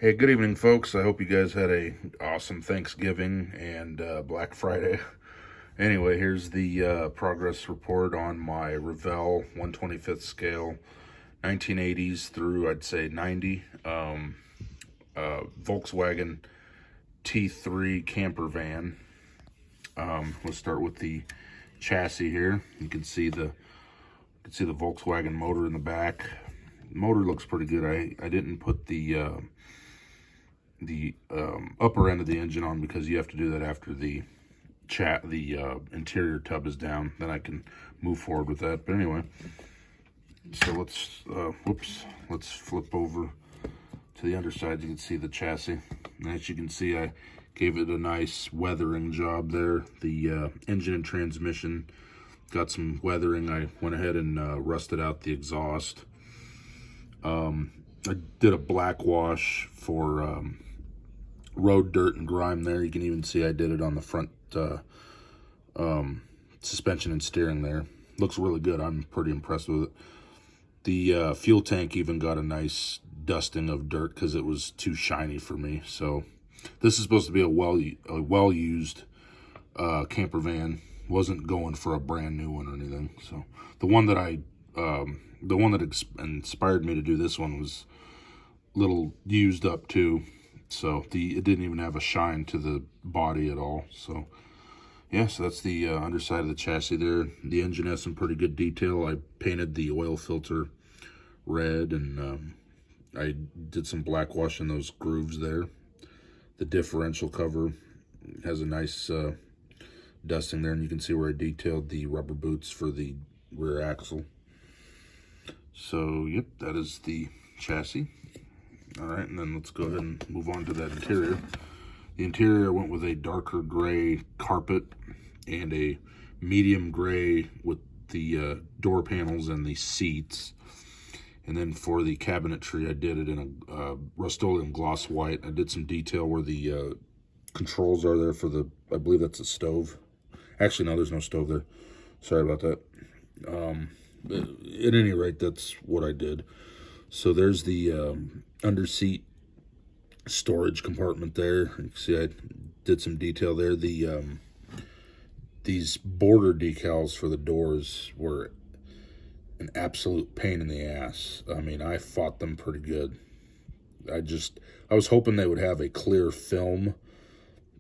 Hey, good evening, folks. I hope you guys had a awesome Thanksgiving and Black Friday. Anyway, here's the progress report on my Revell 125th scale, 1980s through, I'd say, 90, Volkswagen T3 camper van. Let's start with the chassis here. You can see the Volkswagen motor in the back. The motor looks pretty good. I didn't put the upper end of the engine on because you have to do that after the interior tub is down. Then I can move forward with that. But anyway, so let's flip over to the underside. You can see the chassis. And as you can see, I gave it a nice weathering job there. The engine and transmission got some weathering. I went ahead and rusted out the exhaust. I did a black wash for road dirt and grime there. You can even see I did it on the front suspension and steering there. Looks really good. I'm pretty impressed with it. The fuel tank even got a nice dusting of dirt because it was too shiny for me. So this is supposed to be a well-used camper van. Wasn't going for a brand new one or anything. So the one that inspired me to do this one was a little used up too. So it didn't even have a shine to the body at all. So yeah, so that's the underside of the chassis there. The engine has some pretty good detail. I painted the oil filter red, and I did some black wash in those grooves there. The differential cover has a nice dusting there, and you can see where I detailed the rubber boots for the rear axle. So yep, that is the chassis. All right, and then let's go ahead and move on to that interior. The interior, I went with a darker gray carpet and a medium gray with the door panels and the seats. And then for the cabinetry, I did it in a Rust-Oleum gloss white. I did some detail where the controls are there for the, I believe that's a stove. Actually, no, there's no stove there. Sorry about that. At any rate, that's what I did. So there's the under-seat storage compartment there. You can see I did some detail there. These border decals for the doors were an absolute pain in the ass. I mean, I fought them pretty good. I was hoping they would have a clear film,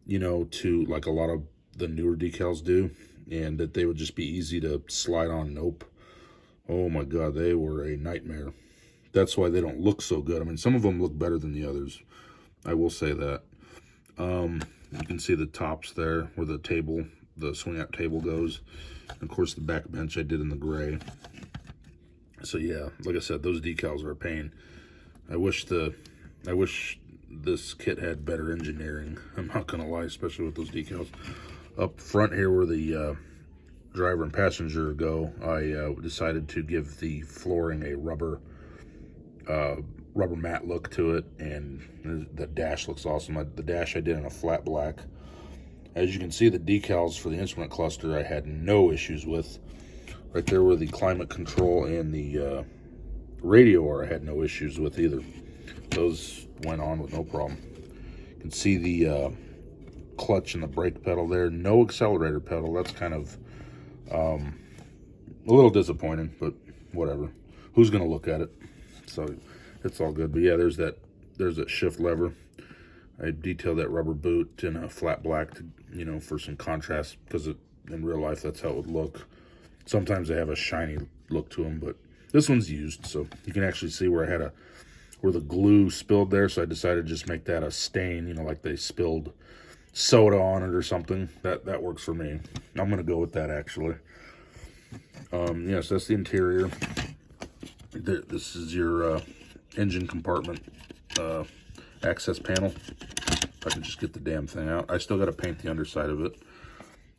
you know, to like a lot of the newer decals do, and that they would just be easy to slide on. Nope. Oh my God, they were a nightmare. That's why they don't look so good. I mean, some of them look better than the others. I will say that. You can see the tops there where the table, the swing out table goes. And of course, the back bench I did in the gray. So yeah, like I said, those decals are a pain. I wish this kit had better engineering. I'm not gonna lie, especially with those decals. Up front here where the driver and passenger go, I decided to give the flooring a rubber matte look to it, and the dash looks awesome. The dash I did in a flat black. As you can see, the decals for the instrument cluster I had no issues with. Right there where the climate control and the radio are, I had no issues with either. Those went on with no problem. You can see the clutch and the brake pedal there. No accelerator pedal. That's kind of a little disappointing, but whatever. Who's gonna look at it? So it's all good. But yeah, there's that shift lever. I detailed that rubber boot in a flat black to, you know, for some contrast, because in real life that's how it would look. Sometimes they have a shiny look to them, but this one's used, so you can actually see where where the glue spilled there. So I decided to just make that a stain, you know, like they spilled soda on it or something. That works for me. I'm gonna go with that actually. Yes, that's the interior. This is your engine compartment access panel. If I can just get the damn thing out. I still got to paint the underside of it.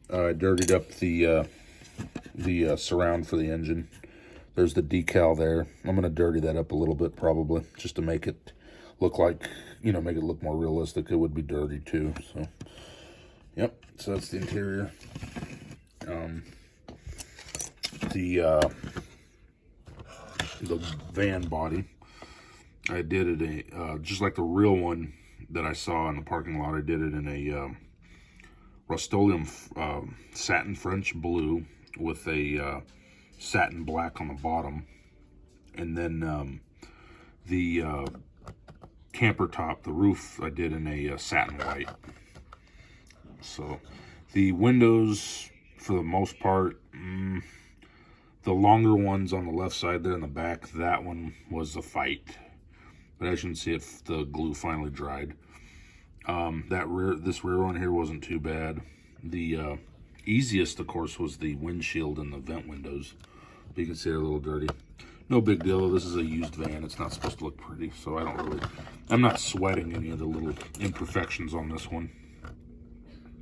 I dirtied up the surround for the engine. There's the decal there. I'm going to dirty that up a little bit probably, just to make it look like, you know, make it look more realistic. It would be dirty too. So, yep. So that's the interior. The van body. I did it just like the real one that I saw in the parking lot. I did it in a Rust-Oleum satin French blue with a satin black on the bottom, and then the camper top, the roof, I did in a satin white. So the windows, for the most part, the longer ones on the left side there in the back, that one was a fight. But as you can see, the glue finally dried. This rear one here wasn't too bad. The easiest, of course, was the windshield and the vent windows. You can see they're a little dirty. No big deal. This is a used van. It's not supposed to look pretty, so I'm not sweating any of the little imperfections on this one.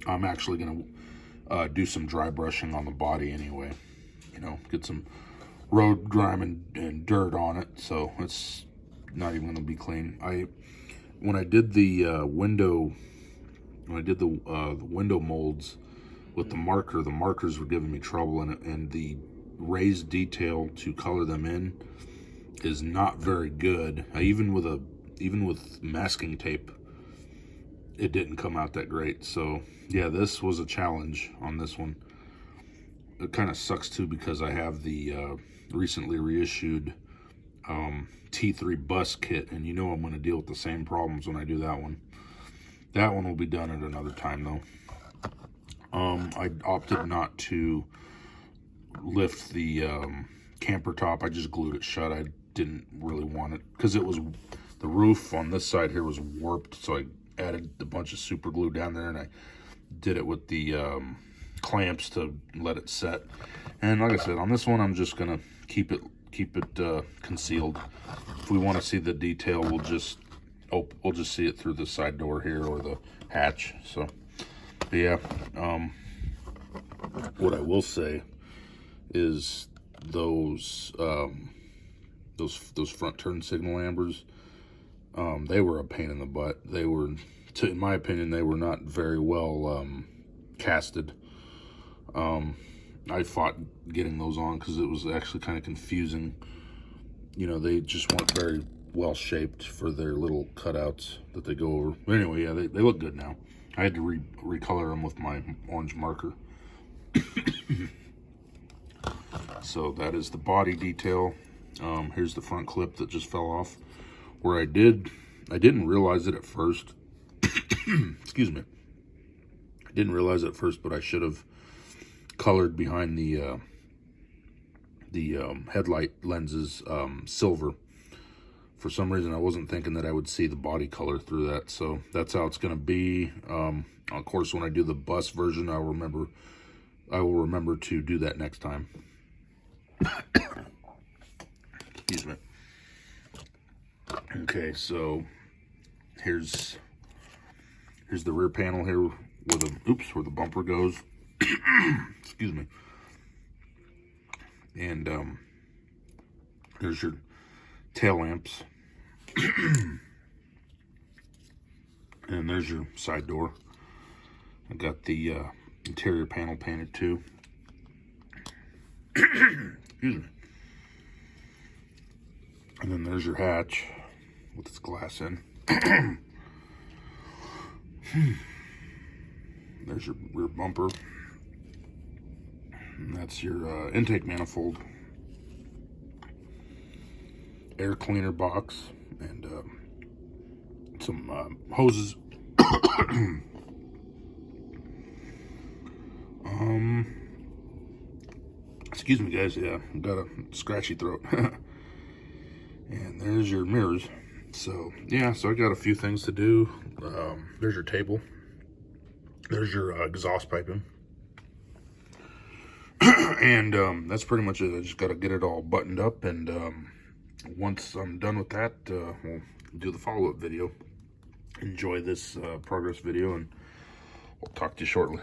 I'm actually going to do some dry brushing on the body anyway. You know, get some road grime and dirt on it, so it's not even going to be clean. When I did the window molds with the markers were giving me trouble, and the raised detail to color them in is not very good. Even with masking tape, it didn't come out that great. So yeah, this was a challenge on this one. It kind of sucks too, because I have the recently reissued T3 bus kit, and you know I'm going to deal with the same problems when I do that one. That one will be done at another time though. I opted not to lift the camper top. I just glued it shut. I didn't really want it because the roof on this side here was warped, so I added a bunch of super glue down there, and I did it with the clamps to let it set. And like I said, on this one, I'm just gonna keep it concealed. If we want to see the detail, we'll just see it through the side door here or the hatch. So but yeah, what I will say is those front turn signal ambers, they were a pain in the butt. They were, in my opinion, they were not very well casted. I fought getting those on because it was actually kind of confusing. You know, they just weren't very well shaped for their little cutouts that they go over. But anyway, yeah, they look good now. I had to recolor them with my orange marker. So that is the body detail. Here's the front clip that just fell off. Where I didn't realize it at first. Excuse me. I didn't realize it at first, but I should have colored behind the headlight lenses silver. For some reason, I wasn't thinking that I would see the body color through that. So that's how it's going to be. Of course, when I do the bus version, I will remember to do that next time. Excuse me. Okay, so here's the rear panel here where the bumper goes. Excuse me. And there's your tail lamps. And there's your side door. I got the interior panel painted too. Excuse me. And then there's your hatch with its glass in. There's your rear bumper. And that's your intake manifold, air cleaner box, and some hoses. Excuse me, guys. Yeah, I've got a scratchy throat. And there's your mirrors. So yeah, so I got a few things to do. There's your table. There's your exhaust piping. And that's pretty much it. I just got to get it all buttoned up, and once I'm done with that, we'll do the follow-up video. Enjoy this progress video, and we'll talk to you shortly.